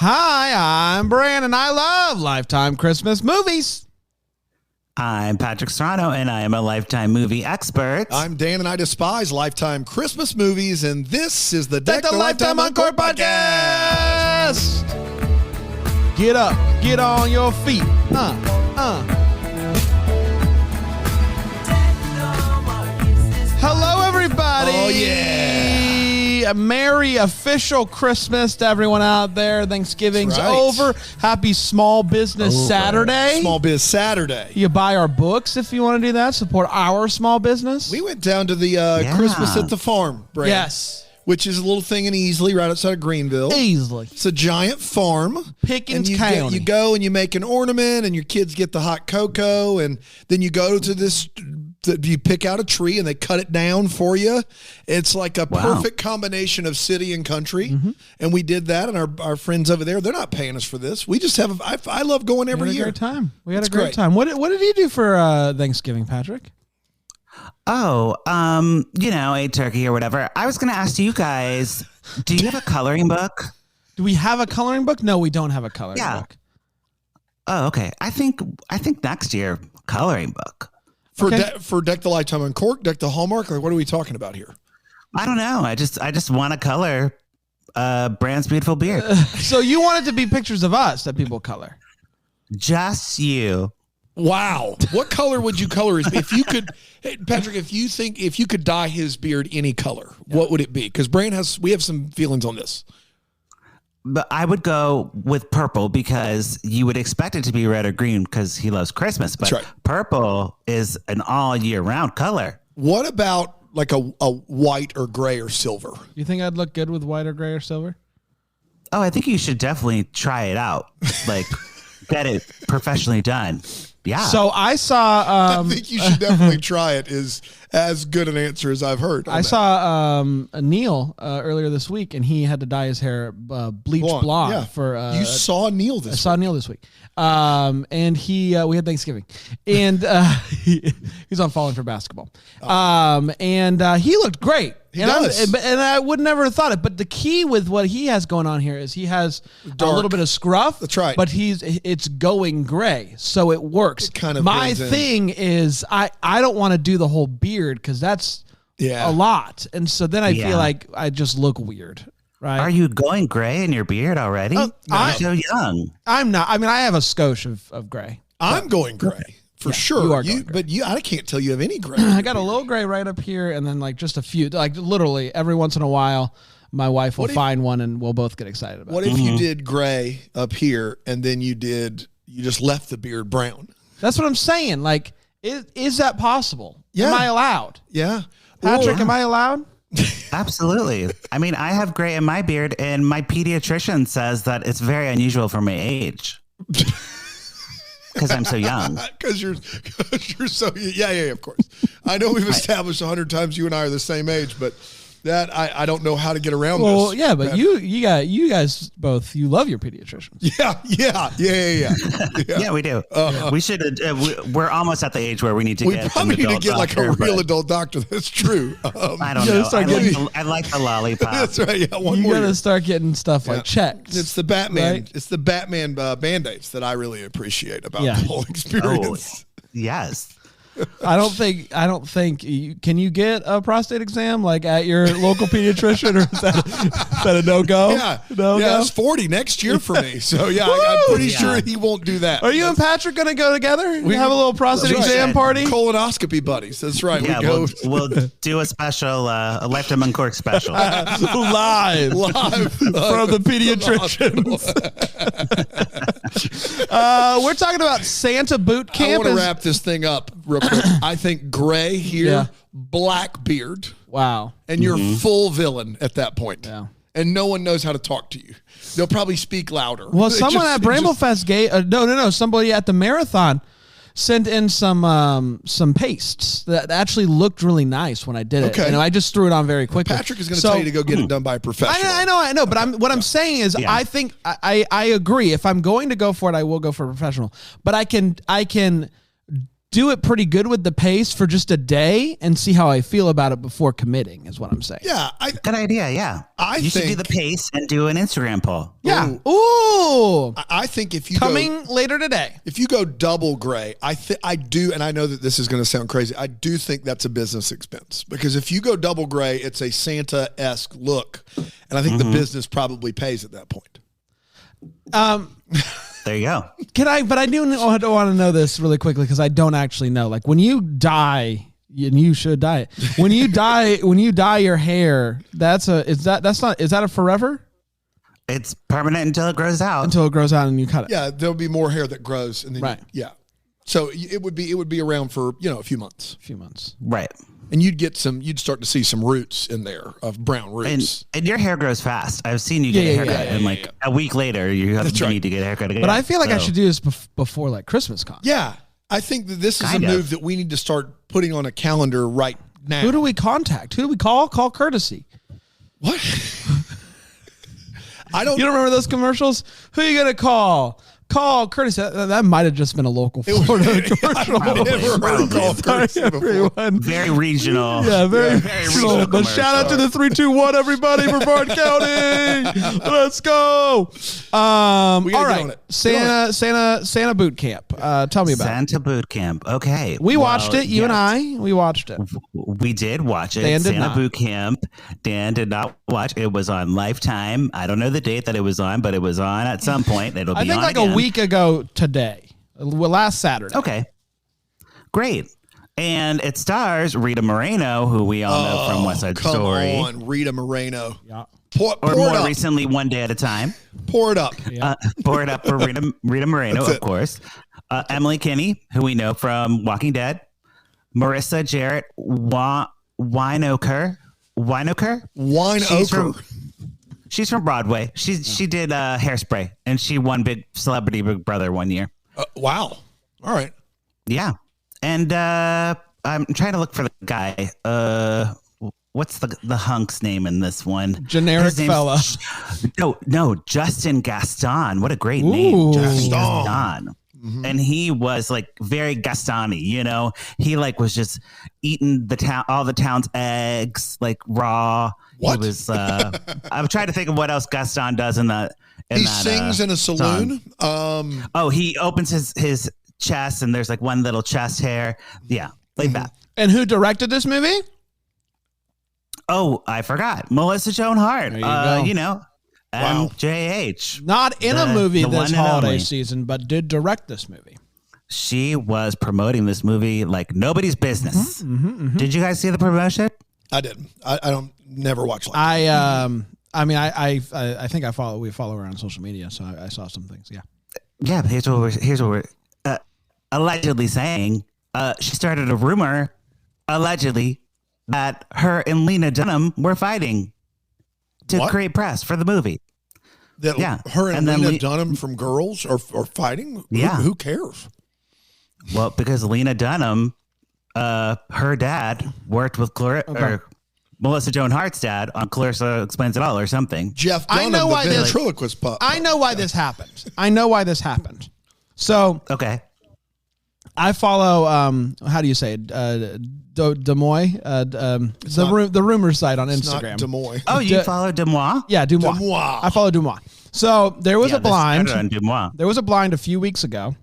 Hi, I'm Brandon. I love Lifetime Christmas movies. I'm Patrick Serrano, and I am a Lifetime movie expert. I'm Dan, and I despise Lifetime Christmas movies, and this is the Deck the Lifetime Encore podcast. Get up, get on your feet. Hello, everybody. Oh, yeah. A Merry official Christmas to everyone out there. Thanksgiving's over. Happy Small Business Saturday. Small Biz Saturday. You buy our books if you want to do that. Support our small business. We went down to the Christmas at the Farm, Brandon. Yes. Which is a little thing in Easley, right outside of Greenville. Easily. It's a giant farm. Pickens County. You go and you make an ornament, and your kids get the hot cocoa, and then you go to this... You pick out a tree and they cut it down for you. It's like a perfect combination of city and country. Mm-hmm. And we did that. And our friends over there, they're not paying us for this. We just have, I love going every year. We had a great time. We had a great time. What did you do for Thanksgiving, Patrick? Ate turkey or whatever. I was going to ask you guys, do you have a coloring book? Do we have a coloring book? No, we don't have a coloring book. Oh, okay. I think next year, coloring book. For Deck the Lifetime on Cork, Deck the Hallmark, like what are we talking about here? I don't know. I just want to color Brand's beautiful beard. So you want it to be pictures of us that people color? Just you. Wow. What color would you color his beard? If you could, hey, Patrick, if you could dye his beard any color, what would it be? Because we have some feelings on this. But I would go with purple because you would expect it to be red or green because he loves Christmas. But purple is an all year round color. What about like a white or gray or silver? You think I'd look good with white or gray or silver? Oh, I think you should definitely try it out. Like get it professionally done. Yeah. So I saw. I think you should definitely try it. Is as good an answer as I've heard. I saw Neil earlier this week, and he had to dye his hair bleach blonde. Yeah. For you saw Neil this. I saw Neil this week, and we had Thanksgiving, and he's on Falling for Basketball, and he looked great. He does. And I would never have thought it. But the key with what he has going on here is he has a little bit of scruff. That's right. But it's going gray, so it works. It kind of my thing is I don't want to do the whole beard because that's a lot. And so then I feel like I just look weird. Right? Are you going gray in your beard already? You're so young. I'm not. I mean, I have a skosh of gray. I'm going gray. For sure. You are going gray. But I can't tell you have any gray. I got a little gray right up here and then like just a few, like literally every once in a while, my wife will find one and we'll both get excited about it. What if you did gray up here and then you just left the beard brown? That's what I'm saying. Like, is that possible? Yeah. Am I allowed? Yeah. Patrick, am I allowed? Absolutely. I mean, I have gray in my beard and my pediatrician says that it's very unusual for my age. Because I'm so young. Because you're so of course. I know we've established 100 times you and I are the same age, but that I don't know how to get around this. Well, yeah, but you guys both love your pediatricians. Yeah. Yeah, we do. We should. We're almost at the age where we need to get. We probably need to get like a real adult doctor. That's true. I don't know. I like the lollipop. That's right. Yeah, you got to start getting stuff like checks. It's the Batman. Right? It's the Batman Band-Aids that I really appreciate about the whole experience. Oh, yes. I don't think can you get a prostate exam like at your local pediatrician, or is that a no-go? It's 40 next year for me. So I'm pretty sure he won't do that. Are you and Patrick going to go together? We have a little prostate exam party? Colonoscopy buddies. That's right. Yeah, we'll do a special, a Lifetime on Cork special. Live from the pediatricians. We're talking about Santa Bootcamp. I want to wrap this thing up real quick. I think gray here, black beard. Wow. And you're full villain at that point. Yeah. And no one knows how to talk to you. They'll probably speak louder. Well, someone at Bramblefest somebody at the marathon sent in some pastes that actually looked really nice when I did it. And I just threw it on very quickly. Patrick is going to tell you to go get it done by a professional. I know. But I'm saying is I think I agree. If I'm going to go for it, I will go for a professional. But I can do it pretty good with the paste for just a day and see how I feel about it before committing is what I'm saying. Yeah. Good idea. Yeah. You should do the paste and do an Instagram poll. Yeah. Ooh, Ooh. I think if you Coming later today. If you go double gray, I do, and I know that this is going to sound crazy. I do think that's a business expense because if you go double gray, it's a Santa-esque look, and I think the business probably pays at that point. There you go. But I do want to know this really quickly because I don't actually know. Like when you dye, and you should dye it. When you dye your hair, is that a forever? It's permanent until it grows out. Until it grows out and you cut it. Yeah, there'll be more hair that grows, and then right. Yeah. So it would be around for a few months. Right. And you'd start to see some roots in there of brown roots. And your hair grows fast. I've seen you get a haircut, and a week later you need to get a haircut again. But I feel like I should do this before like Christmas con. Yeah, I think that this is a move that we need to start putting on a calendar right now. Who do we contact? Who do we call? Call courtesy. What? You don't remember those commercials? Who are you gonna call? Call courtesy. That might have just been a local Florida commercial. I've never heard of call courtesy before. Very regional. Yeah, very regional. But shout out to the 3-2-1, everybody, for Hart County. Let's go. All right, Santa Bootcamp. Tell me about Santa Bootcamp. Okay, we watched it. You and I. We watched it. We did watch it. Dan did Santa not. Bootcamp. Dan did not watch. It was on Lifetime. I don't know the date that it was on, but it was on at some point. It'll be. I think on like again. a week ago today. Last Saturday. Okay. Great. And it stars Rita Moreno, who we all know from West Side Story. Come on, Rita Moreno. Yeah. Pour more recently, One Day at a Time. Pour it up. Yeah. Pour it up for Rita Moreno, of course. Emily Kinney, who we know from Walking Dead. Marissa Jaret Winokur. She's from Broadway. She did Hairspray, and she won Big Celebrity Big Brother one year. Wow. All right. Yeah. And I'm trying to look for the guy. What's the hunk's name in this one? Generic fella. No, Justin Gaston. What a great name. Justin Gaston. Mm-hmm. And he was like very Gaston-y, you know. He like was just eating all the town's eggs like raw. What? He was I'm trying to think of what else Gaston does in that. He sings in a saloon. He opens his chest and there's like one little chest hair. Yeah, like that. And who directed this movie? Oh, I forgot. Melissa Joan Hart. There you go. You know, MJH. Not in a movie this holiday season, but did direct this movie. She was promoting this movie like nobody's business. Did you guys see the promotion? I didn't. I don't never watch like I think we follow her on social media, so I saw some things. Yeah. Yeah, but here's what we're allegedly saying. She started a rumor, allegedly, that her and Lena Dunham were fighting to create press for the movie. Her and Lena Dunham from Girls are fighting? Yeah. Who cares? Well, because Lena Dunham, her dad worked with or Melissa Joan Hart's dad on Clarissa Explains It All or something. Jeff Dunham, the ventriloquist pup. I know why this happened. So I follow how do you say it? Des Moines, the rumor site on Instagram. Des Moines. Oh, you follow Des Moines? Yeah, Des Moines. I follow Des Moines. So there was a blind. There was a blind a few weeks ago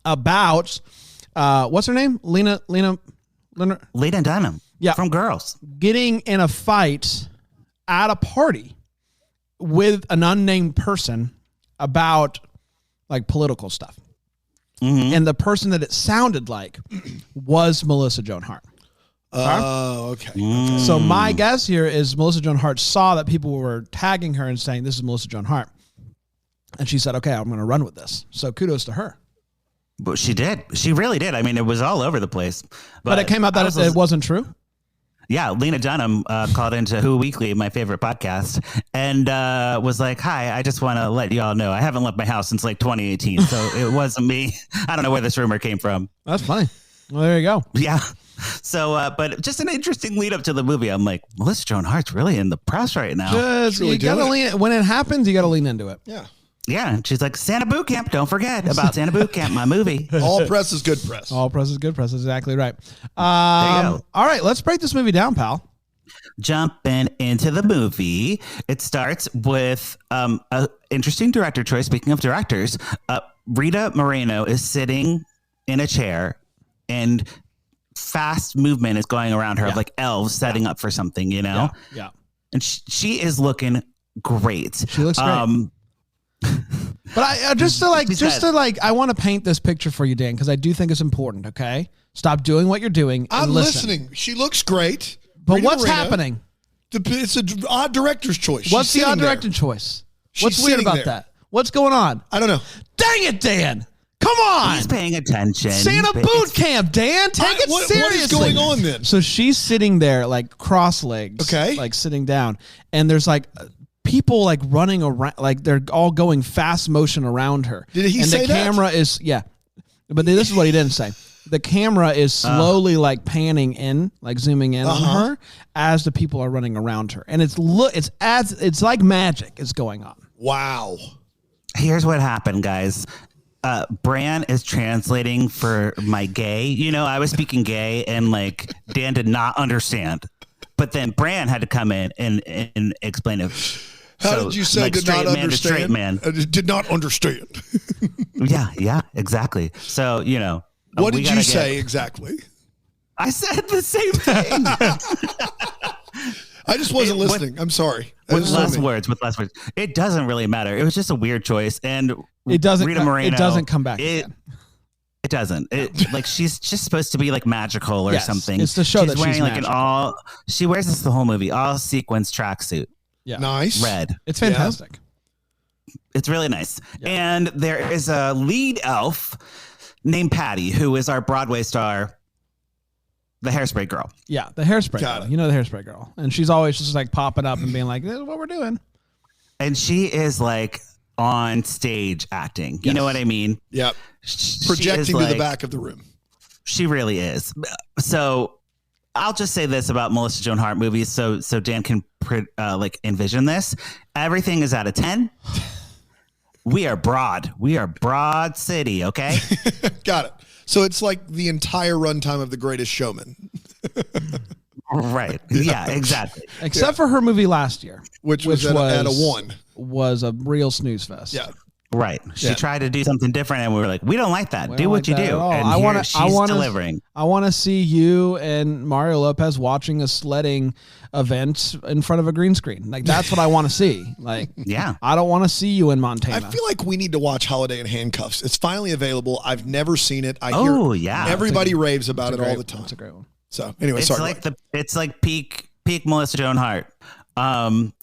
about what's her name? Lena Dunham. Yeah, from Girls, getting in a fight at a party with an unnamed person about like political stuff. And the person that it sounded like was Melissa Joan Hart. Oh, okay. So my guess here is Melissa Joan Hart saw that people were tagging her and saying, this is Melissa Joan Hart. And she said, okay, I'm going to run with this. So kudos to her. But she did. She really did. I mean, it was all over the place. But it came out that it wasn't true? Yeah, Lena Dunham called into Who Weekly, my favorite podcast, and was like, hi, I just want to let you all know I haven't left my house since like 2018, so it wasn't me. I don't know where this rumor came from. That's funny. Well, there you go. Yeah. So, but just an interesting lead up to the movie. I'm like, Melissa Joan Hart's really in the press right now. You gotta lean, when it happens, you got to lean into it. Yeah. Yeah, and she's like, Santa Bootcamp, don't forget about Santa Bootcamp, my movie. All press is good press. All press is good press. Exactly right. There you go. All right, let's break this movie down, pal. jumping into the movie. It starts with an interesting director choice. Speaking of directors, Rita Moreno is sitting in a chair and fast movement is going around her, like elves setting up for something, you know? Yeah. And she is looking great. She looks great. But I want to paint this picture for you, Dan, because I do think it's important. Okay, stop doing what you're doing. I'm listening. She looks great, but Rita what's Moreno, happening? It's an odd director's choice. What's the odd director's choice? What's weird about that? What's going on? I don't know. Dang it, Dan! Come on! He's paying attention. Santa boot camp, Dan. Take it seriously. What is going on then? So she's sitting there like cross legs, like sitting down, and there's like people like running around, like they're all going fast motion around her. Did he say that? And the camera is, but this is what he didn't say. The camera is slowly like panning in, like zooming in on her as the people are running around her. And it's like magic is going on. Wow. Here's what happened, guys. Bran is translating for my gay. You know, I was speaking gay and like Dan did not understand. But then Bran had to come in and explain it. How did you say like did not understand? Straight man. Did not understand. Yeah, exactly. So, you know. What did you say exactly? I said the same thing. I just wasn't listening. I'm sorry. With less words. It doesn't really matter. It was just a weird choice. And it doesn't, Rita Moreno, it doesn't come back again. It doesn't. Like she's just supposed to be like magical or something. It's to show that she's wearing like magical. She wears this the whole movie, all sequins tracksuit. Yeah. Nice. Red. It's fantastic. Yeah. It's really nice. Yeah. And there is a lead elf named Patty, who is our Broadway star, the Hairspray girl. Yeah, the Hairspray girl. You know the Hairspray girl. And she's always just like popping up and being like, this is what we're doing. And she is like on stage acting. You know what I mean? Yep. Projecting to the back of the room. She really is. So I'll just say this about Melissa Joan Hart movies so Dan can like envision this. Everything is out of 10. We are broad. We are Broad City, okay? Got it. So it's like the entire runtime of The Greatest Showman. Right. Yeah, exactly. Except for her movie last year. Which was at a 1. Was a real snooze fest. Yeah. Right. She tried to do something different and we were like, we don't like that. Do what you do. And she's delivering. I want to see you and Mario Lopez watching a sledding event in front of a green screen. Like that's what I want to see. Like, yeah. I don't want to see you in Montana. I feel like we need to watch Holiday in Handcuffs. It's finally available. I've never seen it. I hear everybody raves about it all the time. It's a great one. So anyway, it's like peak Melissa Joan Hart.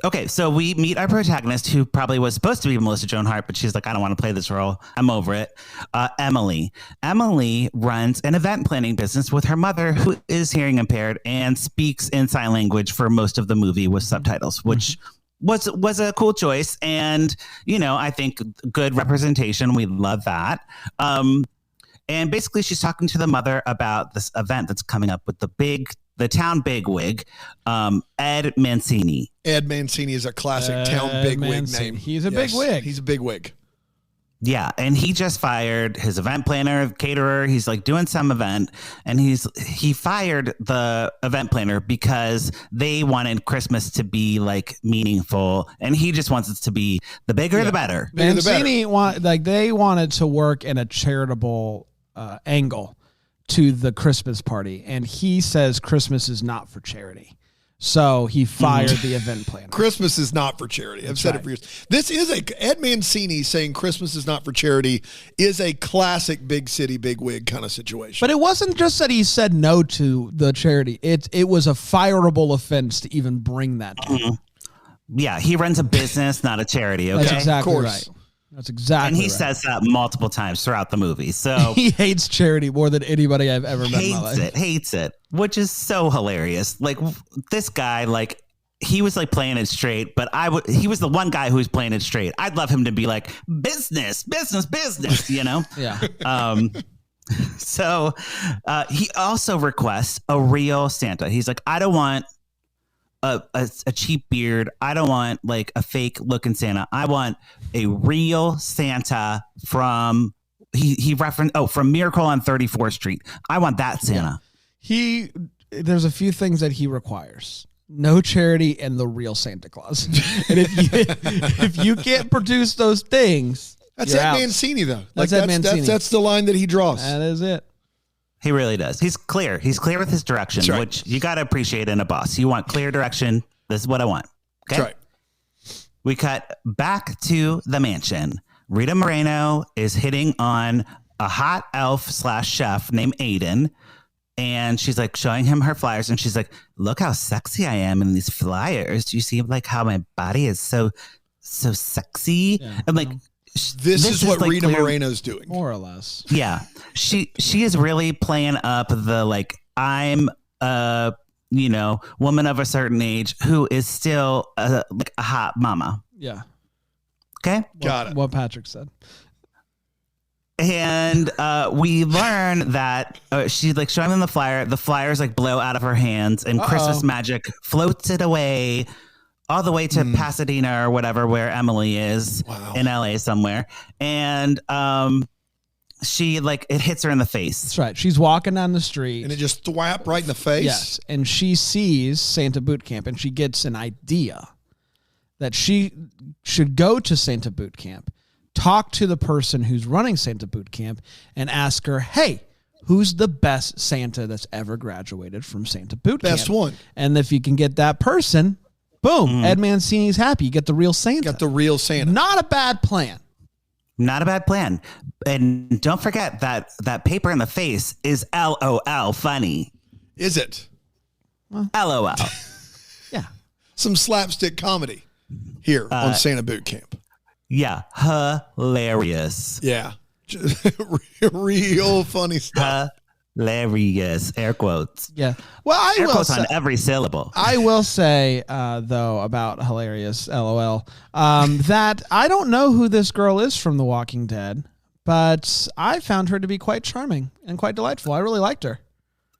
Okay, so we meet our protagonist, who probably was supposed to be Melissa Joan Hart, but she's like, I don't want to play this role. I'm over it. Emily. Emily runs an event planning business with her mother, who is hearing impaired and speaks in sign language for most of the movie with subtitles, which was a cool choice. And, you know, I think good representation. We love that. And basically she's talking to the mother about this event that's coming up with the town bigwig, Ed Mancini. Ed Mancini is a classic town bigwig name. He's a bigwig. He's a bigwig. Yeah, and he just fired his event planner, caterer. He's like doing some event, and he fired the event planner because they wanted Christmas to be like meaningful, and he just wants it to be the bigger the better. Mancini they wanted to work in a charitable angle to the Christmas party, and he says Christmas is not for charity. So he fired the event planner. Christmas is not for charity. I've said it for years. This is Ed Mancini saying Christmas is not for charity is a classic big city, big wig kind of situation. But it wasn't just that he said no to the charity. It was a fireable offense to even bring that to him. Yeah, he runs a business, not a charity. Okay, that's exactly right. That's exactly and he says that multiple times throughout the movie. So he hates charity more than anybody I've ever met in my life. Hates it, which is so hilarious. Like this guy, like he was like playing it straight, but he was the one guy who was playing it straight. I'd love him to be like business, you know? Yeah. So he also requests a real Santa. He's like, I don't want a cheap beard. I don't want like a fake looking Santa. I want a real Santa from he referenced from Miracle on 34th Street. I want that Santa. There's a few things that he requires. no charity, and the real Santa Claus. And if you can't produce those things, that's Ed Mancini though. That's Ed Mancini. That's the line that he draws. That is it. He really does. He's clear. He's clear with his direction, right. which you got to appreciate in a boss. You want clear direction. This is what I want. Okay. That's right. We cut back to the mansion. Rita Moreno is hitting on a hot elf/chef named Aiden. And she's like showing him her flyers. And she's like, look how sexy I am in these flyers. Do you see like how my body is so sexy? Yeah. I'm like, this is what like Rita Moreno's doing. More or less. Yeah. She is really playing up the like, I'm a, woman of a certain age who is still like a hot mama. Yeah. Okay. Got it. What Patrick said. And we learn that she's like showing them the flyer. The flyers like blow out of her hands, and Christmas magic floats it away all the way to Pasadena or whatever, where Emily is in LA somewhere. And she like it hits her in the face. That's right. She's walking down the street, and it just thwap right in the face. Yes, and she sees Santa Bootcamp, and she gets an idea that she should go to Santa Bootcamp, talk to the person who's running Santa Bootcamp, and ask her, hey, who's the best Santa that's ever graduated from Santa Bootcamp? Best one. And if you can get that person, boom, Ed Mancini's happy. You get the real Santa. Got the real Santa. Not a bad plan. Not a bad plan. And don't forget that paper in the face is LOL funny. Is it? LOL. Yeah. Some slapstick comedy here on Santa Bootcamp. Yeah. Hilarious. Yeah. Real funny stuff. Hilarious. Air quotes. Yeah. Well, I Air will quotes say, on every syllable. I will say, though, about hilarious LOL, that I don't know who this girl is from The Walking Dead, but I found her to be quite charming and quite delightful. I really liked her.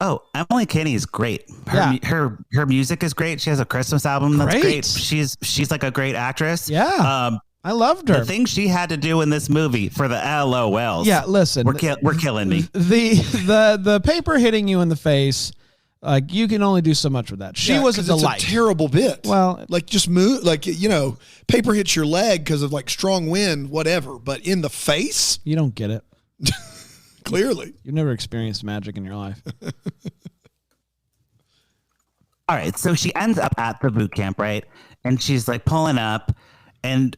Oh, Emily Kinney is great. Her music is great. She has a Christmas album that's great. She's like a great actress. Yeah. I loved her. The thing she had to do in this movie for the LOLs. Yeah, listen. We're killing me. Mm-hmm. The paper hitting you in the face, like you can only do so much with that. She was a delight. It's a terrible bit. Well, like just move, like, paper hits your leg because of like strong wind, whatever. But in the face, you don't get it. Clearly, you've never experienced magic in your life. All right, so she ends up at the boot camp, right? And she's like pulling up, and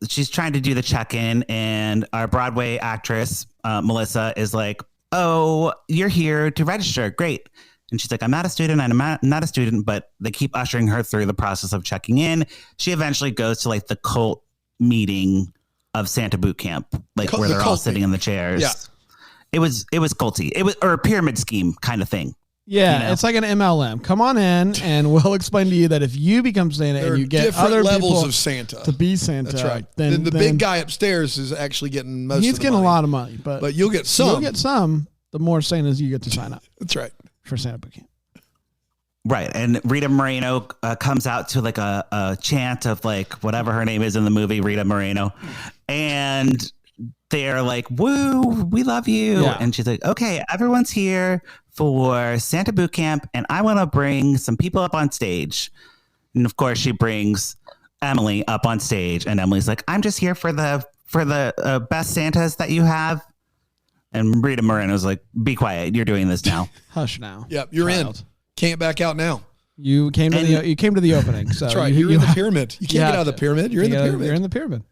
she's trying to do the check-in, and our Broadway actress, Melissa, is like, oh, you're here to register. Great. And she's like, I'm not a student. I'm not a student, but they keep ushering her through the process of checking in. She eventually goes to like the cult meeting of Santa Boot Camp, like where they're all sitting in the chairs. Yeah. It was culty. It was, or a pyramid scheme kind of thing. Yeah, it's like an MLM. Come on in, and we'll explain to you that if you become Santa there and you get different other levels people of Santa to be Santa, that's right. Then the big guy upstairs is actually getting most. He's of the getting money. a lot of money, but you'll get some. You'll get some. The more Santas you get to sign up. That's right for Santa Boot Camp. Right, and Rita Moreno comes out to like a chant of like whatever her name is in the movie, Rita Moreno, and they're like, woo, we love you. Yeah. And she's like, okay, everyone's here for Santa Boot Camp, and I want to bring some people up on stage. And of course, she brings Emily up on stage, and Emily's like, I'm just here for the best Santas that you have. And Rita Moreno's like, be quiet, you're doing this now. Hush now. Yep, you're child. in. Can't back out now. You came to the opening. So that's right. You're in the pyramid. You can't get out of the pyramid. You're in the pyramid. You're in the pyramid.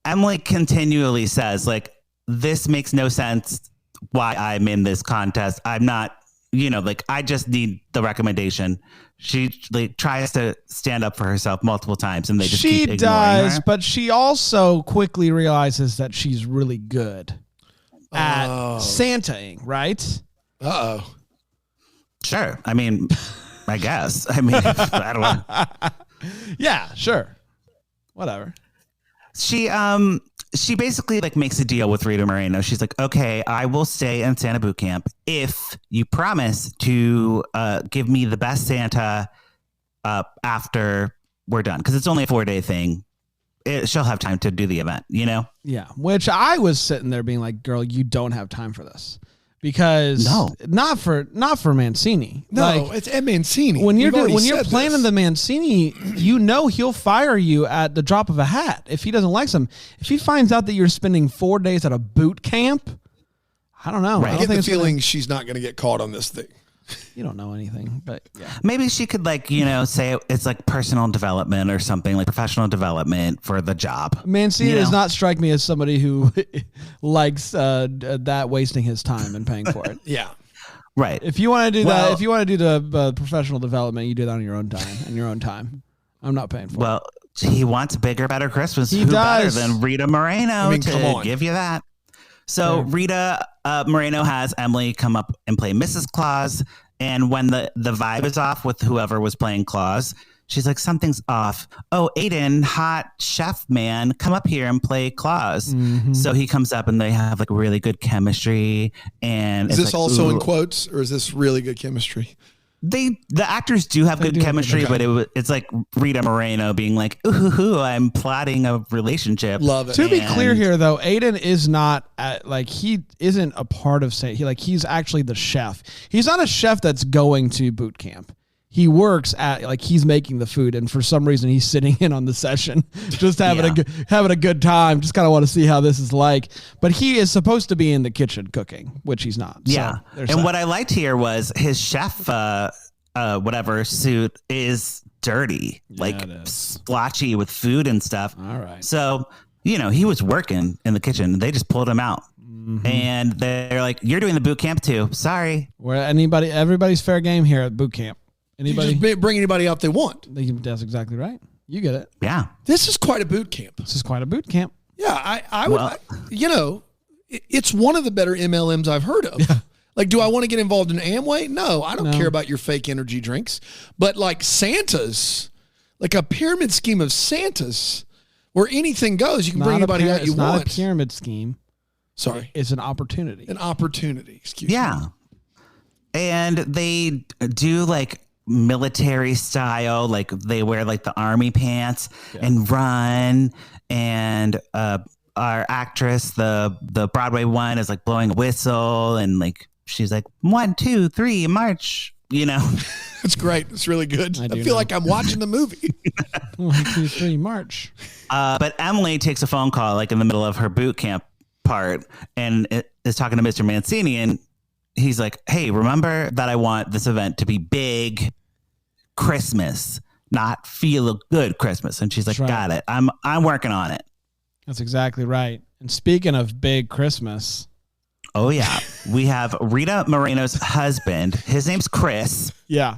Emily continually says, like, this makes no sense why I'm in this contest. I'm not, like, I just need the recommendation. She like tries to stand up for herself multiple times, and they just keep ignoring her. But she also quickly realizes that she's really good at Santaing, right? Uh-oh. Sure. I mean, I guess. I mean, I don't know. Yeah, sure. Whatever. She basically like makes a deal with Rita Moreno. She's like, okay, I will stay in Santa Boot Camp if you promise to give me the best Santa after we're done. Because it's only a 4-day thing. She'll have time to do the event, Yeah, which I was sitting there being like, girl, you don't have time for this. because not for Mancini. No, it's Ed Mancini. When you're planning the Mancini, he'll fire you at the drop of a hat if he doesn't like some. If he finds out that you're spending 4 days at a boot camp, I don't know. Right. I get the feeling she's not going to get caught on this thing. You don't know anything, but yeah. Maybe she could say it's like personal development or something, like professional development for the job. Mancini does not strike me as somebody who likes that wasting his time and paying for it. Yeah. Right. If you want to do that, if you want to do the professional development, you do that on your own time. I'm not paying for it. Well, he wants bigger, better Christmas. He Who does. better than Rita Moreno to give you that? So Rita Moreno has Emily come up and play Mrs. Claus. And when the vibe is off with whoever was playing Claus, she's like, something's off. Oh, Aiden, hot chef man, come up here and play Claus. Mm-hmm. So he comes up and they have like really good chemistry. And is this also in quotes, or is this really good chemistry? The actors do have good chemistry, but it's like Rita Moreno being like, ooh, I'm plotting a relationship. Love it. To be clear here, though, Aiden is not he isn't a part of he's actually the chef. He's not a chef that's going to boot camp. He works at he's making the food, and for some reason he's sitting in on the session, just having a good time. Just kind of want to see how this is like. But he is supposed to be in the kitchen cooking, which he's not. Yeah, and what I liked here was his chef, whatever suit is dirty, splotchy with food and stuff. All right. So he was working in the kitchen. They just pulled him out. Mm-hmm. And they're like, "You're doing the boot camp too. Sorry." Everybody's fair game here at boot camp. Anybody you just bring anybody out they want. That's exactly right. You get it. Yeah. This is quite a boot camp. Yeah, I would. It's one of the better MLMs I've heard of. Yeah. Like, do I want to get involved in Amway? No, I don't care about your fake energy drinks. But like Santa's, like a pyramid scheme of Santa's, where anything goes, you can bring anybody out you want. It's not a pyramid scheme. Sorry, it's an opportunity. Excuse me. Yeah, and they do like military style, like they wear like the army pants and run, and our actress, the Broadway one, is like blowing a whistle, and like she's like 1, 2, 3 march, It's great. It's really good. I feel like I'm watching the movie. 1, 2, 3 march. But Emily takes a phone call like in the middle of her boot camp part and is talking to Mr. Mancini, and he's like, "Hey, remember that I want this event to be big Christmas, not feel good Christmas." And she's like, "Got it. I'm working on it." That's exactly right. And speaking of big Christmas, oh yeah, we have Rita Moreno's husband. His name's Chris. Yeah.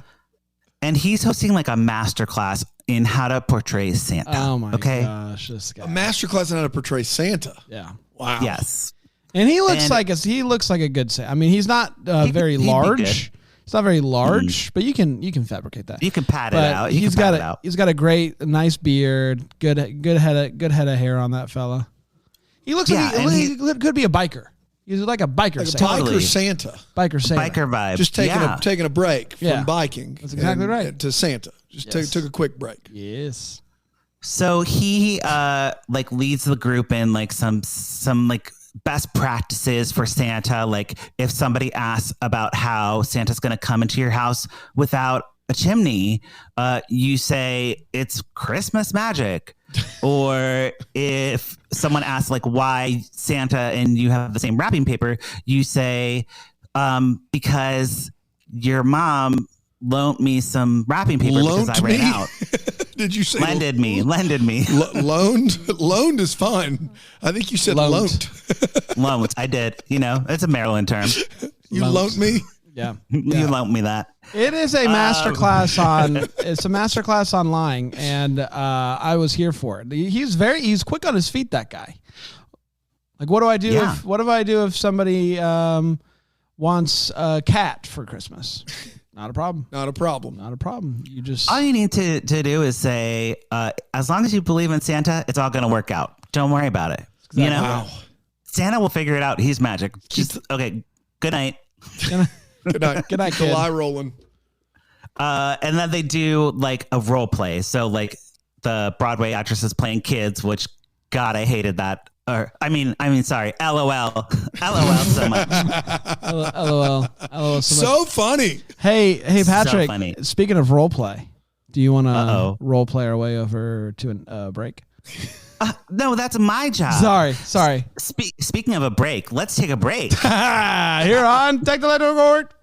And he's hosting like a masterclass in how to portray Santa. Oh my gosh, this guy. A masterclass in how to portray Santa. Yeah. Wow. Yes. And he looks like a good Santa. I mean, he's not very large. It's not very large, but you can fabricate that. You can pat it out. He's got a nice beard, good head of hair on that fella. He looks like he could be a biker. He's like a biker Santa. Biker Santa. Biker vibe. Just taking a break from biking. That's exactly right. To Santa. Just took a quick break. Yes. So he leads the group in like some like best practices for Santa. Like if somebody asks about how Santa's going to come into your house without a chimney, you say it's Christmas magic. Or if someone asks like why Santa and you have the same wrapping paper, you say because your mom loaned me some wrapping paper because I ran out. Did you say lended me? Loaned is fine. I think you said loaned. Loaned. I did. It's a Maryland term. You loaned me. Yeah. You loaned me that. It is a masterclass on lying, and I was here for it. He's quick on his feet, that guy. Like, what do I do if somebody wants a cat for Christmas? Not a problem. You just all you need to do is say, as long as you believe in Santa, it's all going to work out. Don't worry about it. Exactly. Wow. Santa will figure it out. He's magic. Okay. Good night. Good night. Good night, kid. The lie rolling. And then they do like a role play. So like the Broadway actress is playing kids, which God, I hated that. Or sorry, LOL. LOL so much. LOL. LOL so funny. Hey, Patrick, So funny. Speaking of role play, do you want to role play our way over to a break? No, that's my job. Sorry. Speaking of a break, let's take a break. Here on Take the Electoral Court.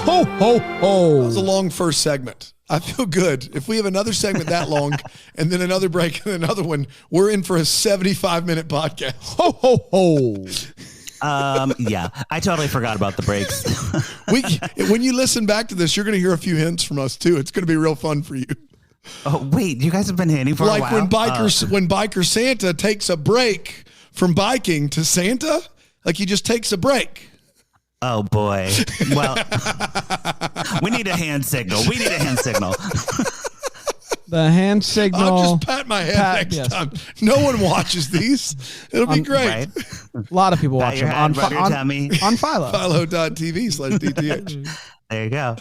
Ho, ho, ho. That was a long first segment. I feel good. If we have another segment that long and then another break and another one, we're in for a 75-minute podcast. Ho, ho, ho. Yeah, I totally forgot about the breaks. When you listen back to this, you're going to hear a few hints from us too. It's going to be real fun for you. Oh, wait, you guys have been hitting for a while? Like when Biker Santa takes a break from biking to Santa, like he just takes a break. Oh, boy. Well, we need a hand signal. The hand signal. I'll just pat my head next time. No one watches these. It'll be great. Right? A lot of people watch them on Philo. Philo.tv/DTH. There you go.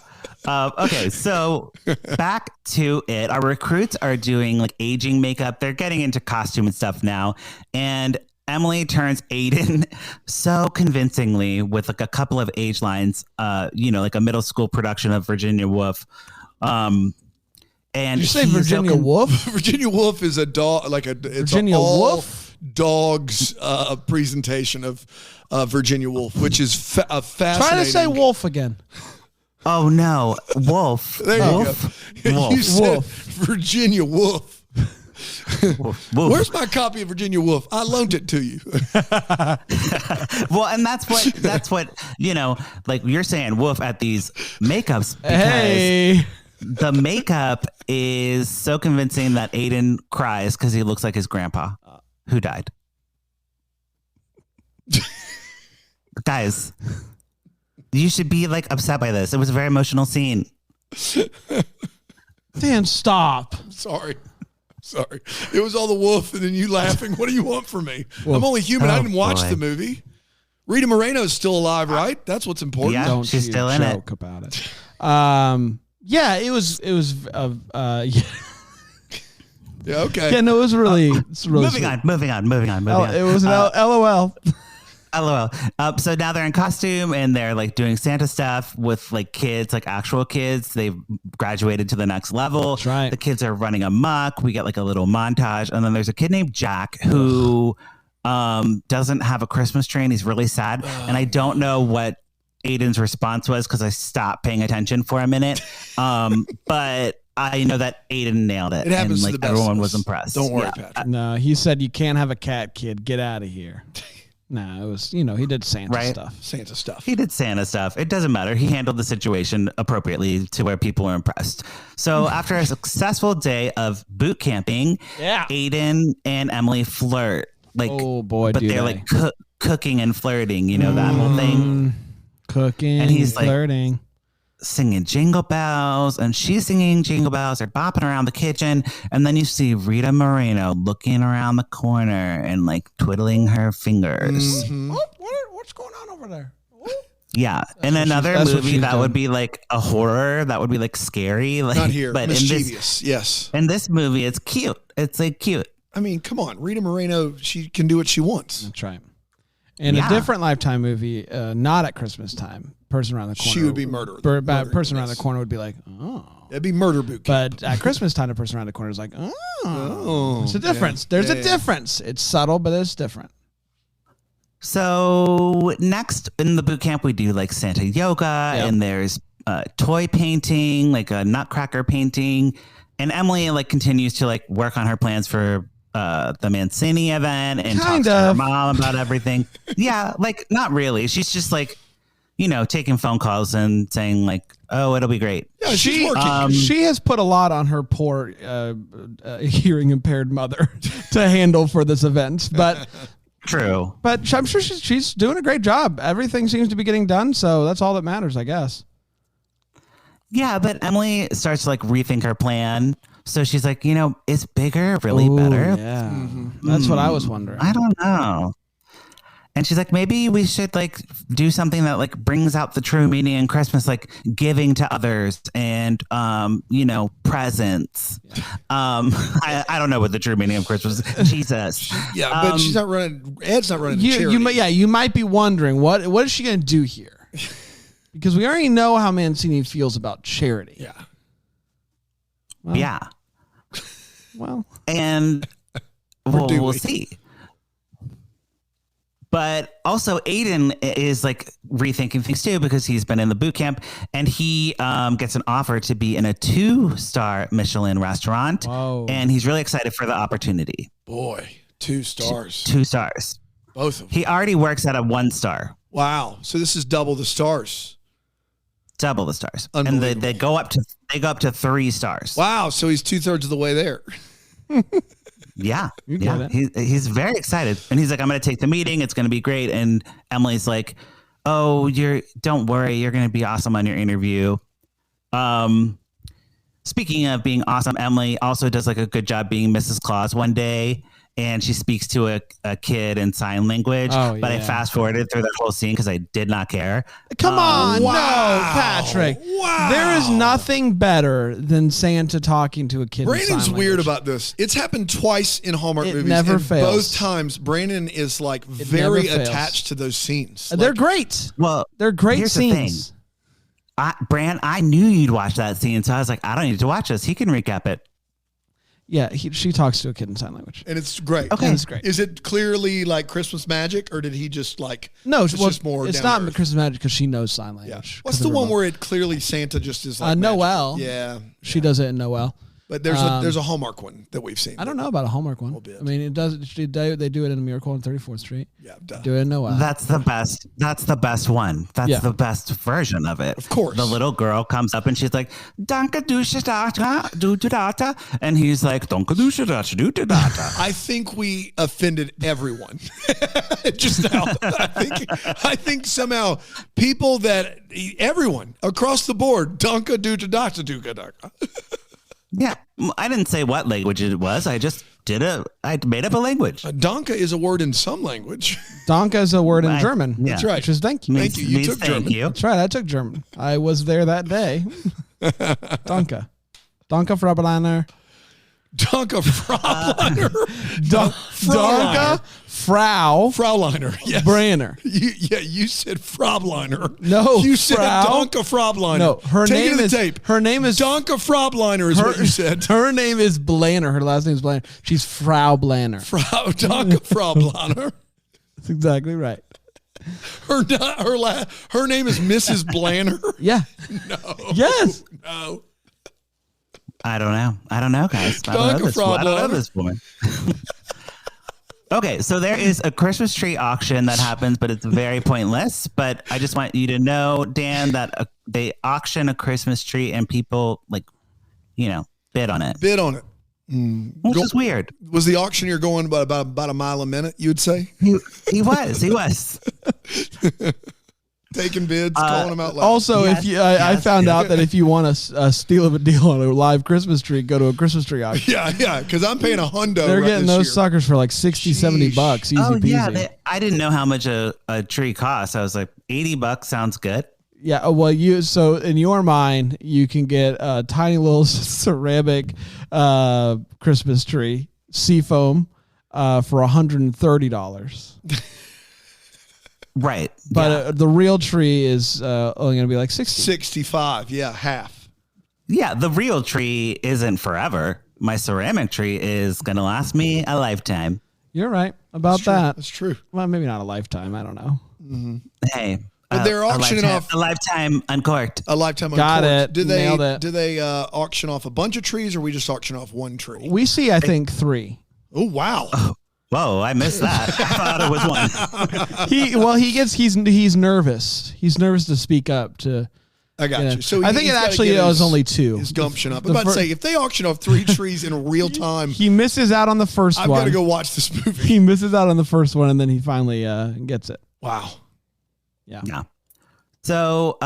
Okay, so back to it. Our recruits are doing like aging makeup. They're getting into costume and stuff now. And Emily turns Aiden so convincingly with like a couple of age lines, like a middle school production of Virginia Woolf. And did you say Virginia Woolf? Virginia Woolf is a dog, Virginia Woolf dogs presentation of Virginia Woolf, which is fascinating. Try to say wolf again. Oh no, Wolf. There you go. Wolf. You said Virginia Woolf. Wolf. Where's my copy of Virginia Woolf? I loaned it to you. Well, and that's what like you're saying Wolf at these makeups because the makeup is so convincing that Aiden cries because he looks like his grandpa who died. Guys, you should be like upset by this. It was a very emotional scene. Dan, stop. Sorry. It was all the wolf and then you laughing. What do you want from me? Wolf. I'm only human. I didn't watch the movie. Rita Moreno is still alive, right? That's what's important. Yeah, Don't she's still in it. About it. Yeah, it was. Yeah, okay. Yeah, no, it was really. Moving on. It was an LOL. LOL. So now they're in costume and they're like doing Santa stuff with like kids, like actual kids. They've graduated to the next level. That's right. The kids are running amok. We get like a little montage. And then there's a kid named Jack who doesn't have a Christmas tree and he's really sad. And I don't know what Aiden's response was because I stopped paying attention for a minute. But I know that Aiden nailed it. It happens and to the like best everyone of was us. impressed. Don't worry, Patrick. No, he said you can't have a cat, kid. Get out of here. No, it was, he did Santa stuff. He did Santa stuff. It doesn't matter. He handled the situation appropriately to where people were impressed. So after a successful day of boot camping, Aiden and Emily flirt. Like, oh boy, but they're like cooking and flirting, that whole thing. Cooking and he's flirting. Like singing Jingle Bells and she's singing Jingle Bells. They're bopping around the kitchen. And then you see Rita Moreno looking around the corner and like twiddling her fingers. Mm-hmm. What's going on over there? Yeah. In another movie that would be like a horror, that would be like scary. Like, not here. But mischievous. Yes. In this movie, it's cute. It's like cute. I mean, come on. Rita Moreno, she can do what she wants. That's right. In a different Lifetime movie, not at Christmas time, person around the corner. She would be murdered. Person around the corner would be like, oh. It'd be murder boot camp. But at Christmas time, the person around the corner is like, oh. There's a difference. There's a difference. It's subtle, but it's different. So next in the boot camp, we do like Santa yoga and there's toy painting, like a nutcracker painting. And Emily like continues to like work on her plans for the Mancini event and talks to her mom about everything. Yeah, like not really. She's just like, taking phone calls and saying like, oh, it'll be great. Yeah, she's working. She has put a lot on her poor hearing impaired mother to handle for this event, but true. But I'm sure she's doing a great job. Everything seems to be getting done, so that's all that matters, I guess. Yeah, but Emily starts to like rethink her plan. So she's like, is bigger really better? Yeah, that's what I was wondering. I don't know. And she's like, maybe we should like do something that like brings out the true meaning in Christmas, like giving to others and, presents. I don't know what the true meaning of Christmas is. Jesus. Yeah, but she's not running. Ed's not running. charity. You might be wondering what is she going to do here? Because we already know how Mancini feels about charity. Yeah. Well, yeah. Well, and we'll see. But also Aiden is like rethinking things too, because he's been in the boot camp and he gets an offer to be in a 2-star Michelin restaurant. Whoa. And he's really excited for the opportunity. Boy, 2 stars. 2 stars. Both of them. He already works at a 1-star. Wow. So this is double the stars. Double the stars. And they go up to 3 stars. Wow. So he's 2/3 of the way there. Yeah. He's very excited. And he's like, I'm going to take the meeting. It's going to be great. And Emily's like, oh, don't worry. You're going to be awesome on your interview. Speaking of being awesome, Emily also does like a good job being Mrs. Claus one day. And she speaks to a kid in sign language. Oh, but I fast forwarded through that whole scene because I did not care. Come on. Wow. No, Patrick. Wow. There is nothing better than Santa talking to a kid. Brandon's weird about this. It's happened twice in Hallmark movies. Never fails. Both times, Brandon is like very attached to those scenes. They're great. Well, they're great scenes. I knew you'd watch that scene. So I was like, I don't need to watch this. He can recap it. Yeah, she talks to a kid in sign language. And it's great. Okay. It's great. Is it clearly like Christmas magic, or did he just like... No, it's just more it's not Christmas magic because she knows sign language. Yeah. What's the one where it clearly Santa just is like Noel. Yeah. She does it in Noel. But there's a Hallmark one that we've seen. I don't know about a Hallmark one. I mean, it does. They do it in A Miracle on 34th Street. Yeah, do it in Noel. That's the best. That's the best one. That's the best version of it. Of course. The little girl comes up and she's like, "Danke dusche data, du data," and he's like, "Danke dusche data, du data." I think we offended everyone just now. I think somehow everyone across the board, Danke dusche data, du data. Yeah, I didn't say what language it was. I just I made up a language. Danke is a word in some language. Danke is a word in German. Yeah. That's right. Which is thank you. Thank you. You took German. That's right. I took German. I was there that day. Danke. Danke, Frauleiner. Danke, Frauleiner. Danke, Frauleiner. Yes. Branner. You said Frauleiner. No, you said Danke, Frauleiner. No, her name is tape. Her name is Danke, Frauleiner. Is what you said. Her name is Blanner. Her last name is Blanner. She's Frau Blanner. Danke, Frauleiner. That's exactly right. Her name is Mrs. Blanner. Yeah. No. Yes. No. I don't know, guys. I don't know this woman. Okay, so there is a Christmas tree auction that happens, but it's very pointless. But I just want you to know, Dan, that they auction a Christmas tree and people bid on it. Which is weird. Was the auctioneer going about a mile a minute, you would say? He was. Taking bids, calling them out loud. Also, I found out that if you want a steal of a deal on a live Christmas tree, go to a Christmas tree auction. Yeah, because I'm paying $100. They're getting those suckers for like $60, $70. Easy peasy. Yeah, I didn't know how much a tree costs. I was like, $80 sounds good. Yeah, well, so in your mind, you can get a tiny little ceramic Christmas tree, seafoam, for $130. Right. But the real tree is only going to be like 60. 65. Yeah, half. Yeah, the real tree isn't forever. My ceramic tree is going to last me a lifetime. You're right about that. That's true. Well, maybe not a lifetime. I don't know. Mm-hmm. Hey. But they're auctioning off a lifetime uncorked. A lifetime uncorked. Got it. Nailed it. Do they auction off a bunch of trees, or we just auction off one tree? We see, I think, 3. Oh, wow. Whoa, I missed that. I thought it was 1. He's nervous. He's nervous to speak up to. I got you. So I think it actually was only 2. His gumption up. I'm about to say, if they auction off 3 trees in real time, he misses out on the first one. I've got to go watch this movie. He misses out on the first one, and then he finally gets it. Wow. Yeah. So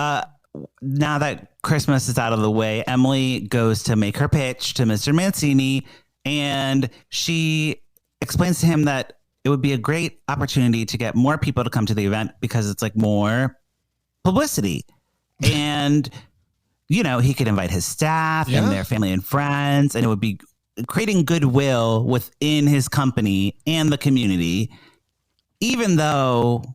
now that Christmas is out of the way, Emily goes to make her pitch to Mr. Mancini, and she explains to him that it would be a great opportunity to get more people to come to the event because it's like more publicity. And, you know, he could invite his staff and their family and friends, and it would be creating goodwill within his company and the community, even though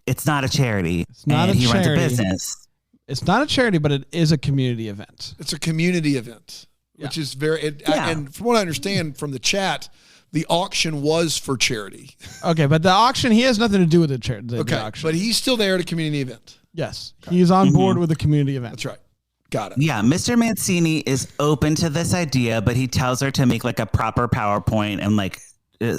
it's not a charity. It's not and a he charity. runs a business. It's not a charity, but it is a community event. It's a community event, which is and from what I understand from the chat, the auction was for charity. Okay, but the auction, he has nothing to do with the charity. Okay, the auction. but he's still there at a community event. Yes, he's on board with the community event. That's right. Got it. Yeah, Mr. Mancini is open to this idea, but he tells her to make like a proper PowerPoint and like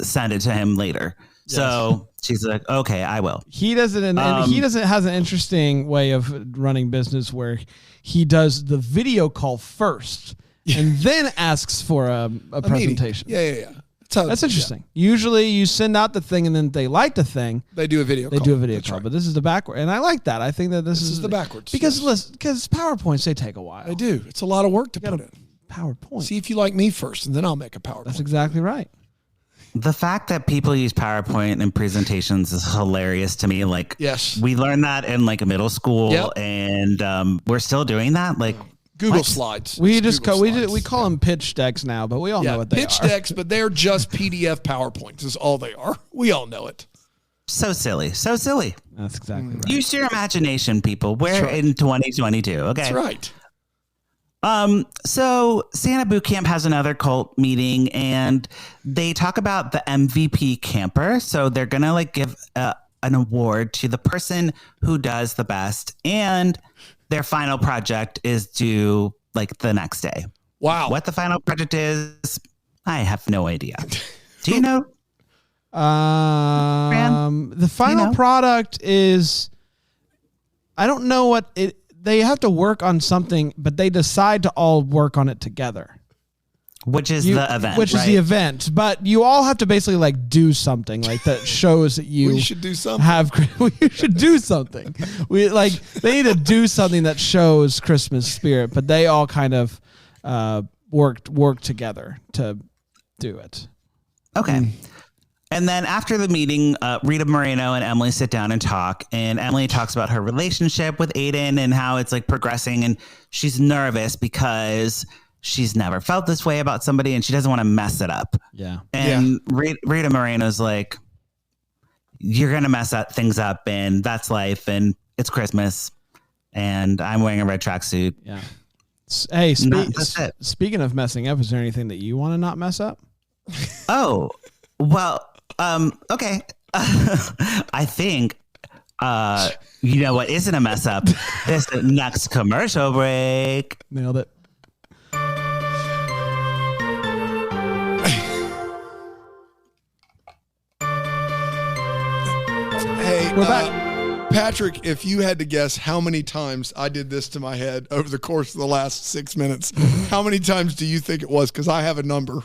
send it to him later. Yes. So she's like, okay, I will. He doesn't, and he has an interesting way of running business where he does the video call first and then asks for a presentation. Yeah. That's interesting. Yeah. Usually you send out the thing and then they like the thing. They do a video call. That's call. Right. But this is the backward. And I like that. I think that this is the backwards. Because PowerPoints, they take a while. They do. It's a lot of work to put in. PowerPoint. See if you like me first and then I'll make a PowerPoint. That's exactly right. The fact that people use PowerPoint in presentations is hilarious to me. Like, yes, we learned that in like middle school and we're still doing that. Like, Google Slides. We call them pitch decks now, but we all know what they are. Pitch decks, but they're just PDF PowerPoints is all they are. We all know it. So silly. That's exactly right. Use your imagination, people. We're in 2022. Okay. That's right. So Santa Bootcamp has another cult meeting and they talk about the MVP camper. So they're going to like give an award to the person who does the best, and their final project is due like the next day. Wow. What the final project is, I have no idea. Do you know? The final product is, I don't know what it, they have to work on something, but they decide to all work on it together. Which is the event. Which is the event. But you all have to basically like do something like that shows that you should do something. You should do something. They need to do something that shows Christmas spirit, but they all kind of work together to do it. Okay. And then after the meeting, Rita Moreno and Emily sit down and talk. And Emily talks about her relationship with Aiden and how it's like progressing. And she's nervous because she's never felt this way about somebody and she doesn't want to mess it up. Yeah. And Rita Moreno's like, you're going to mess things up and that's life and it's Christmas and I'm wearing a red tracksuit. Yeah. Hey, speaking of messing up, is there anything that you want to not mess up? Oh, well, okay. I think, you know what isn't a mess up? This next commercial break. Nailed it. Hey, we're back. Patrick, if you had to guess how many times I did this to my head over the course of the last 6 minutes, how many times do you think it was? Because I have a number.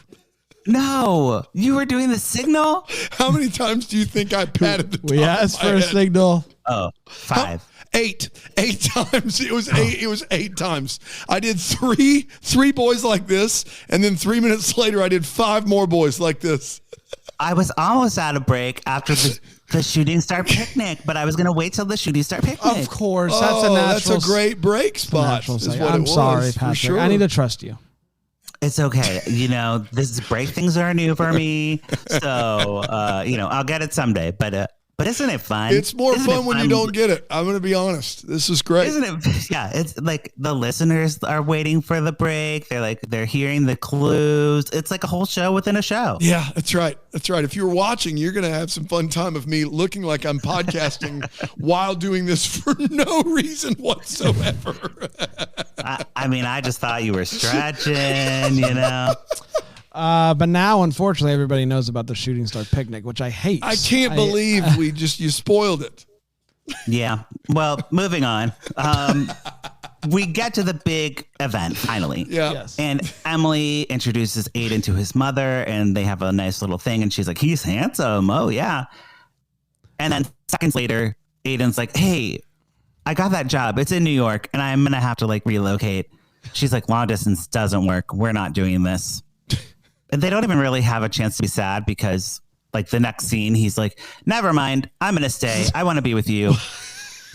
No, you were doing the signal? How many times do you think I patted the top We asked for a signal. Oh, 5. 8 times. It was 8. It was 8 times. I did three boys like this, and then 3 minutes later, I did 5 more boys like this. I was almost out of break after the Shooting Star Picnic, but I was going to wait till the Shooting Star Picnic. Of course, that's a natural. That's a great break spot. I'm sorry, Patrick. Sure. I need to trust you. It's okay. You know, break things are new for me. So, I'll get it someday. But isn't it fun? It's more fun when you don't get it. I'm going to be honest. This is great. Isn't it? Yeah. It's like the listeners are waiting for the break. They're hearing the clues. It's like a whole show within a show. Yeah, that's right. That's right. If you're watching, you're going to have some fun time of me looking like I'm podcasting while doing this for no reason whatsoever. I just thought you were stretching, you know. But now, unfortunately, everybody knows about the Shooting Star Picnic, which I hate. I can't believe you spoiled it. Yeah. Well, moving on. We get to the big event finally. Yeah. Yes. And Emily introduces Aiden to his mother, and they have a nice little thing. And she's like, "He's handsome. Oh yeah." And then seconds later, Aiden's like, "Hey, I got that job. It's in New York, and I'm gonna have to like relocate." She's like, "Long distance doesn't work. We're not doing this." And they don't even really have a chance to be sad because like the next scene, he's like, never mind, I'm going to stay. I want to be with you.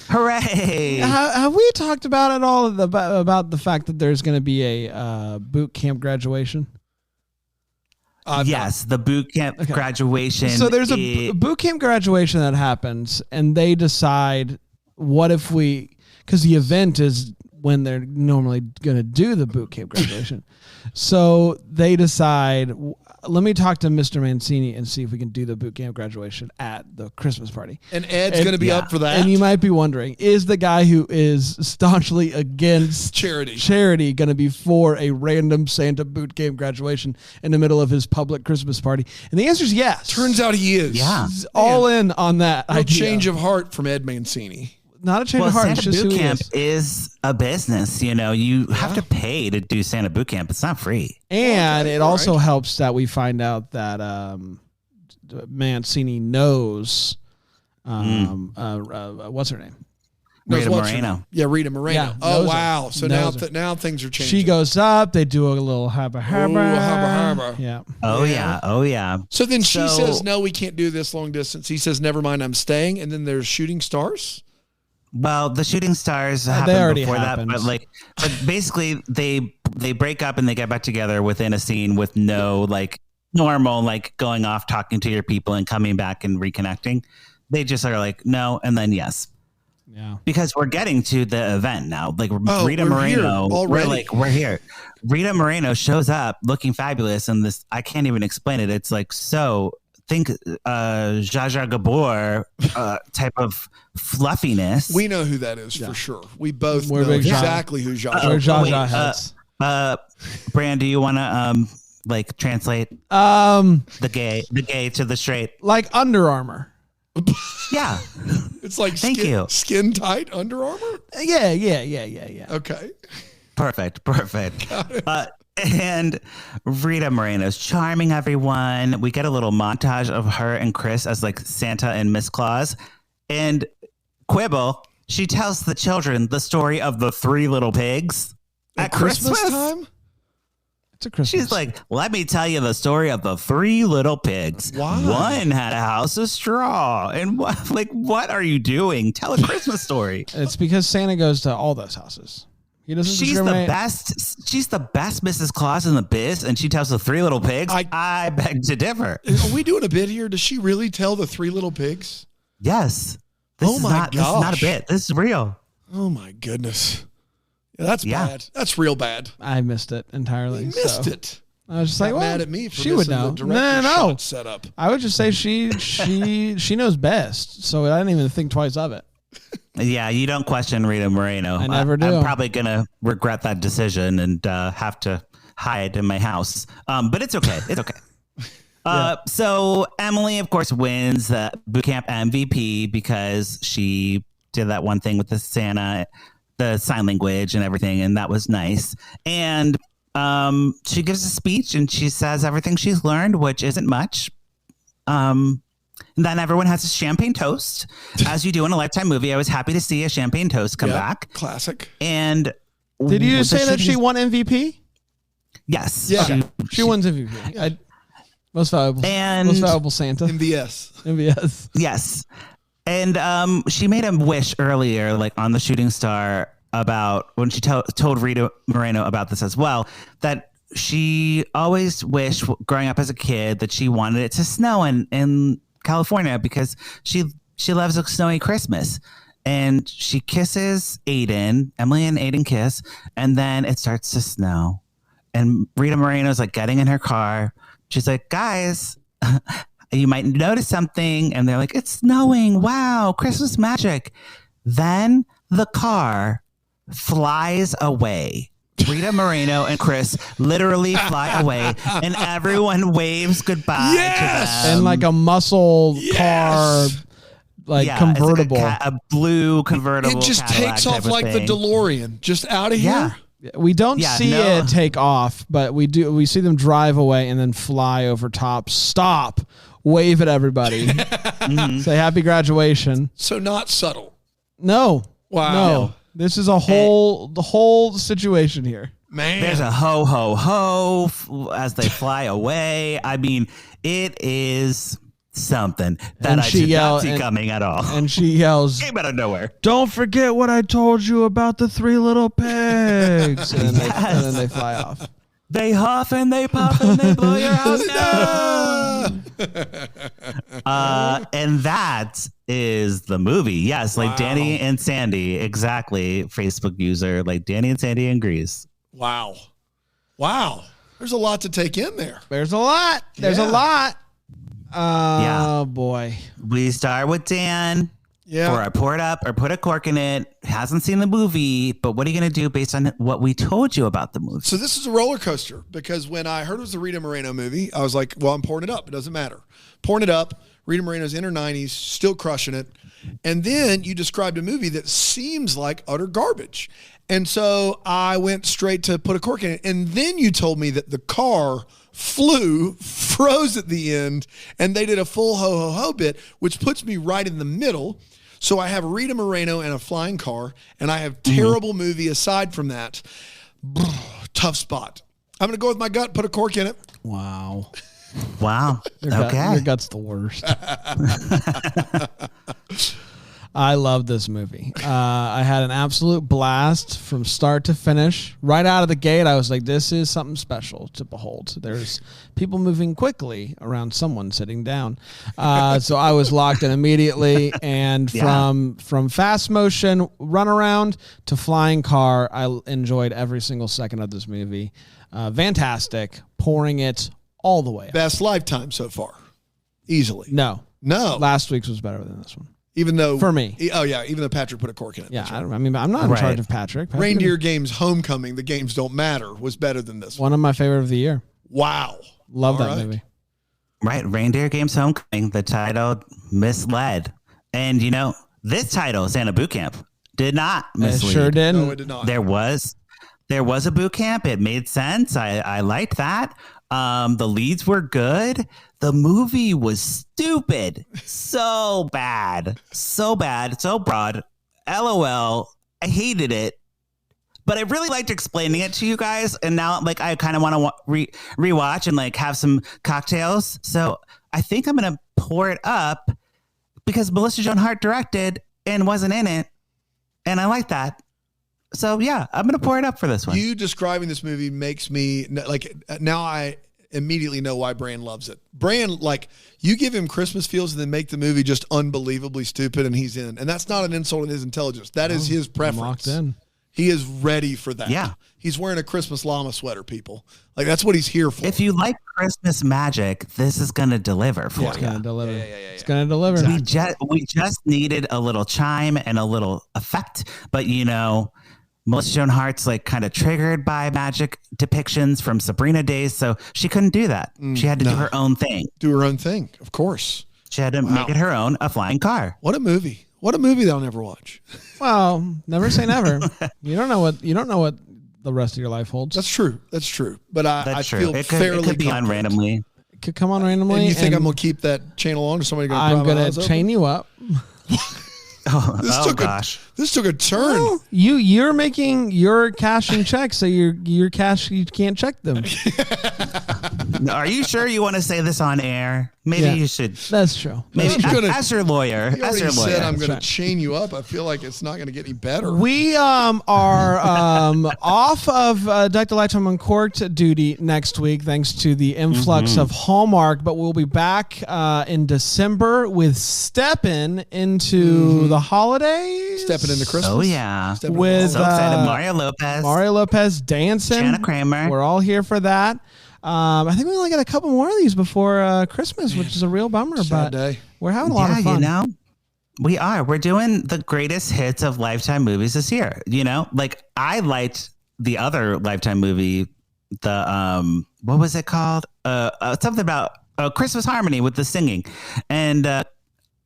Hooray. Have we talked about it all about the fact that there's going to be a boot camp graduation? Yes, the boot camp graduation. So there's a boot camp graduation that happens, and they decide what if because the event is when they're normally going to do the boot camp graduation. So they decide, let me talk to Mr. Mancini and see if we can do the boot camp graduation at the Christmas party. And Ed's going to be up for that. And you might be wondering, is the guy who is staunchly against charity going to be for a random Santa boot camp graduation in the middle of his public Christmas party? And the answer is yes. Turns out he is. Yeah. He's all in on that idea. Change of heart from Ed Mancini. Not a change of heart. Santa it's just Boot who Camp he is a business. You know, you have to pay to do Santa Boot Camp. It's not free. And it also helps that we find out that Mancini knows what's her name? Rita Moreno. Yeah, Rita Moreno. Yeah, oh, wow. So now things are changing. She goes up. They do a little harbor. Yeah. Oh, yeah. So then she says, no, we can't do this long distance. He says, never mind, I'm staying. And then there's shooting stars. Well, the shooting stars happened before happened. that. But basically they break up and they get back together within a scene with no normal going off, talking to your people and coming back and reconnecting. They just are like, no, and then yes. Yeah, because we're getting to the event now. Rita Moreno, we're here. Rita Moreno shows up looking fabulous, and this I can't even explain it. It's think Zsa Zsa Gabor type of fluffiness. We know who that is for sure. We both know exactly who Zsa Zsa is. Brand, do you want to translate the gay to the straight? Like Under Armour. Yeah, it's like skin tight Under Armour. Yeah. Okay, perfect. And Rita Moreno's charming everyone. We get a little montage of her and Chris as Santa and Miss Claus, and quibble. She tells the children the story of the three little pigs at Christmas time. She's like, let me tell you the story of the three little pigs. Why? One had a house of straw. And what are you doing? Tell a Christmas story. It's because Santa goes to all those houses. He doesn't discriminate. She's the best Mrs. Claus in the biz, and she tells the three little pigs. I beg to differ. Are we doing a bit here? Does she really tell the three little pigs? Yes. This is not a bit. This is real. Oh my goodness. Yeah, that's bad. That's real bad. I missed it entirely. You missed it. I was just like, mad at me for she would know. No. Setup. I would just say she knows best, so I didn't even think twice of it. Yeah, you don't question Rita Moreno. I never do. I'm probably gonna regret that decision and have to hide in my house. But it's okay. It's okay. So Emily, of course, wins the boot camp MVP because she did that one thing with the Santa. The sign language and everything, and that was nice. And she gives a speech and she says everything she's learned, which isn't much. And then everyone has a champagne toast, as you do in a Lifetime movie. I was happy to see a champagne toast come back. Classic. And did you say that she won MVP? Yes. Yeah. Okay. She wins MVP. Most valuable Santa. MVS. Yes. And she made a wish earlier, on the shooting star, about when she told Rita Moreno about this as well, that she always wished growing up as a kid that she wanted it to snow in California because she loves a snowy Christmas. And she kisses Aiden, Emily and Aiden kiss, and then it starts to snow. And Rita Moreno's getting in her car. She's like, guys, you might notice something. And they're like, it's snowing. Wow, Christmas magic. Then the car flies away. Rita Moreno and Chris literally fly away, and everyone waves goodbye to them. And a muscle car, convertible. A blue convertible. It just Cadillac takes off like thing. the DeLorean, just out of here. We don't see it take off, but we see them drive away and then fly over top. Stop. Wave at everybody. Say happy graduation. So not subtle. No. Wow. No. This is the whole situation here. Man. There's a ho, ho, ho as they fly away. I mean, it is something that I did not see coming at all. And she yells, came out of nowhere. "Don't forget what I told you about the 3 little pigs." And then they fly off. They huff and they puff and they blow your house down. And that is the movie. Yes, like Danny and Sandy. Exactly. Facebook user, like Danny and Sandy in Grease. Wow. There's a lot to take in there. There's a lot. Oh, boy. We start with Dan. Yeah. For our pour it up or put a cork in it. Hasn't seen the movie, but what are you going to do based on what we told you about the movie? So this is a roller coaster because when I heard it was the Rita Moreno movie, I was like, well, I'm pouring it up. It doesn't matter. Pouring it up. Rita Moreno's in her 90s, still crushing it. And then you described a movie that seems like utter garbage. And so I went straight to put a cork in it. And then you told me that the car froze at the end, and they did a full ho-ho-ho bit, which puts me right in the middle. So I have Rita Moreno and a flying car, and I have terrible movie aside from that. Tough spot. I'm going to go with my gut, put a cork in it. Wow. Okay. Your gut's the worst. I love this movie. I had an absolute blast from start to finish. Right out of the gate, I was like, this is something special to behold. There's people moving quickly around someone sitting down. So I was locked in immediately. And from fast motion runaround to flying car, I enjoyed every single second of this movie. Fantastic. Pouring it all the way up. Best Lifetime so far. Easily. No. Last week's was better than this one. Even though for me, even though Patrick put a cork in it. Yeah, right. I'm not in charge of Patrick. Reindeer Games Homecoming, the games don't matter, was better than this one of my favorite of the year. Wow, love that movie. Right, Reindeer Games Homecoming. The title misled, and this title, Santa Bootcamp, did not mislead. It sure didn't. No, it did not. There was a boot camp. It made sense. I liked that. The leads were good. The movie was stupid. So bad. So broad. LOL. I hated it. But I really liked explaining it to you guys. And now I kind of want to rewatch and have some cocktails. So I think I'm going to pour it up because Melissa Joan Hart directed and wasn't in it. And I like that. So yeah, I'm going to pour it up for this one. You describing this movie makes me now I immediately know why Bran loves it. Bran, you give him Christmas feels and then make the movie just unbelievably stupid and he's in. And that's not an insult on his intelligence. That is his preference. I'm locked in. He is ready for that. Yeah. He's wearing a Christmas llama sweater, people. That's what he's here for. If you like Christmas magic, this is going to deliver for you. It's going to deliver. It's going to deliver. Exactly. We just needed a little chime and a little effect. But, Melissa Joan Hart's kind of triggered by magic depictions from Sabrina days, so she couldn't do that. She had to do her own thing. Do her own thing, of course. She had to make it her own, a flying car. What a movie! What a movie that I'll never watch. Well, never say never. You don't know what the rest of your life holds. That's true. But I feel it fairly could be on randomly. It could come on randomly. And you think I'm gonna keep that channel on, or somebody gonna? I'm gonna chain you up. This took a turn. Well, you're cashing checks, so your cash, you can't check them. Are you sure you want to say this on air? Maybe you should. That's true. Maybe ask your lawyer. Said I'm going to chain you up. I feel like it's not going to get any better. We are off of Deck the Lifetime Uncorked duty next week, thanks to the influx of Hallmark. But we'll be back in December with stepping into the holidays. Stepping into Christmas. Oh yeah, with Mario Lopez dancing. Shanna Kramer. We're all here for that. I think we only got a couple more of these before Christmas, which is a real bummer. Sad day. We're having a lot of fun. We are. We're doing the greatest hits of Lifetime movies this year. I liked the other Lifetime movie, the what was it called? Something about Christmas Harmony with the singing, and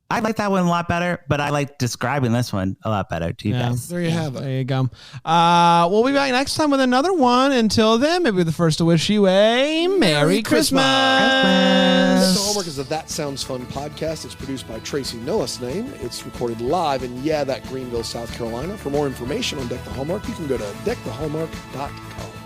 I like that one a lot better, but I like describing this one a lot better to you guys. There you have it. There you go. We'll be back next time with another one. Until then, maybe we're the first to wish you a Merry Christmas. Deck the Hallmark is a That Sounds Fun podcast. It's produced by Tracy Noah's name. It's recorded live in that Greenville, South Carolina. For more information on Deck the Hallmark, you can go to deckthehallmark.com.